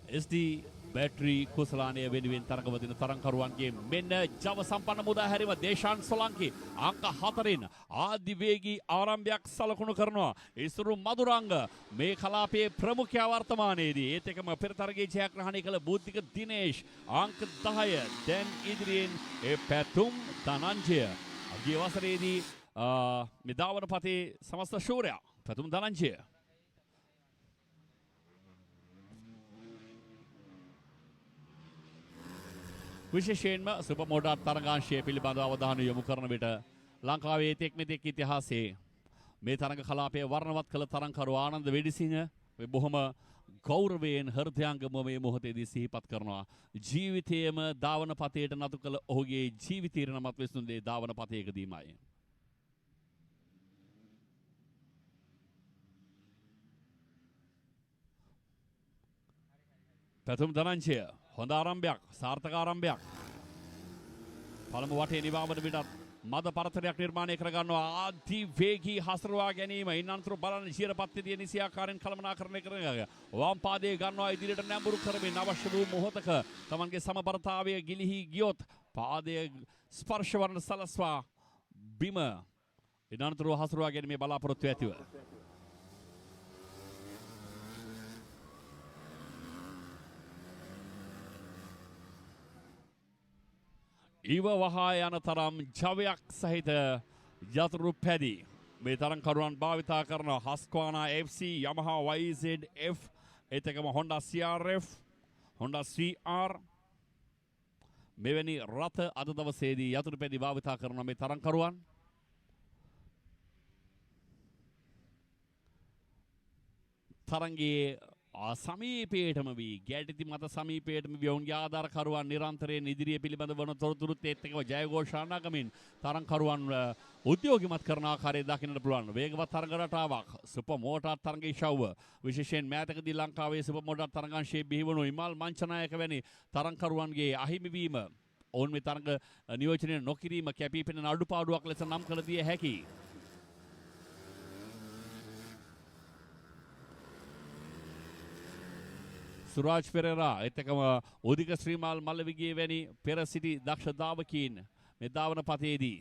SD battery කුසලානය වෙනුවෙන් තරඟවදින තරංකරුවන්ගේ මෙන්න ජව සම්පන්න මුදා හැරීම දේශාන් සොලංකි අංක 4න් ආදිවේගී ආරම්භයක් සලකුණු කරනවා. ඉසුරු මදුරංග මේ කලාපයේ ප්‍රමුඛයා වර්තමානයේදී ඒත් එකම පෙර තරගයේ ජයග්‍රහණය කළ බුද්ධික දිනේෂ් අංක 10 දැන් ඉදිරියෙන් ඒ පැතුම් ධනංජය ගිය වසරේදී මේ ධාවන පතේ සමස්ත ශූරයා පැතුම් ධනංජය විශේෂයෙන්ම සුපර් මෝටර් තරගාංශය පිළිබඳව අවධානය යොමු කරන විට ලංකාවේ තෙක් මෙතෙක් ඉතිහාසයේ මේ තරග කලාපය වර්ණවත් කළ තරංකරු ආනන්ද වෙඩිසිංහ බොහොම ගෞරවයෙන් හෘදයාංගම මේ මොහොතේදී සිහිපත් කරනවා. ජීවිතයේම ධාවන පතේට නතු කළ ඔහුගේ ජීවිතීර නමත් වෙසුන්දේ ධාවන පතේකදීමයි. පැතුම් ධනංජය හොඳ ආරම්භයක් සාර්ථක ආරම්භයක්. පළමු වටේ නිවාමන විටත් මද පරතරයක් නිර්මාණය කරගන්නවා ආදිවේගී හසුරුවා ගැනීම. ඉන්නන්තර බලන ජීරපත්තිය නිසි ආකාරයෙන් කළමනාකරණය කරගෙන වම් පාදයේ ගන්නවා ඉදිරියට නැඹුරු කරමින් අවශ්‍ය වූ මොහොතක තමන්ගේ සමබරතාවය ගිලිහි ගියොත් පාදයේ ස්පර්ශ වර්ණ සලස්වා බිම ඉන්නන්තර හසුරුවා ගැනීමේ බලාපොරොත්තු ඇතිව ඉව වහා යන තරම් ජවයක් සහිත යතුරු පැදි මේ තරංකරුවන් භාවිතා කරන හස්ක්වානා FC Yamaha YZF එතකම Honda CRF Honda CR මෙවැනි රථ අද දවසේදී යතුරු පැදි භාවිතා කරන මේ තරංකරුවන් තරංගයේ සමීපයටම වී ගැටති මත සමීපයටම වී ඔවුන්ගේ ආධාරකරුවන් නිරන්තරයෙන් ඉදිරිය පිළිබඳ වන තොරතුරුත් ඒත් එක්කම ජයഘോഷානාගමින් තරංකරුවන් උද්‍යෝගිමත් කරන ආකාරය දකින්නට පුළුවන්. වේගවත් තරඟ රටාවක් සුපර් මෝටර් තරඟ ඉශව්ව විශේෂයෙන් මෑතකදී ලංකාවේ සුපර් මෝටර් තරඟාංශයේ බිහිවුණු ඉමල් මංචනායක වැනි තරංකරුවන්ගේ අහිමි වීම ඔවුන් මේ තරඟ නියෝජනය නොකිරීම කැපී පෙනෙන අඩුපාඩුවක් ලෙස නම් කළ දිය හැකියි. සුරාජ් පෙරේරා එතකම උදික ශ්‍රීමාල් මල්ලවිගේ වැනි පෙර සිටි දක්ෂ ධාවකීන් මේ ධාවන පතේදී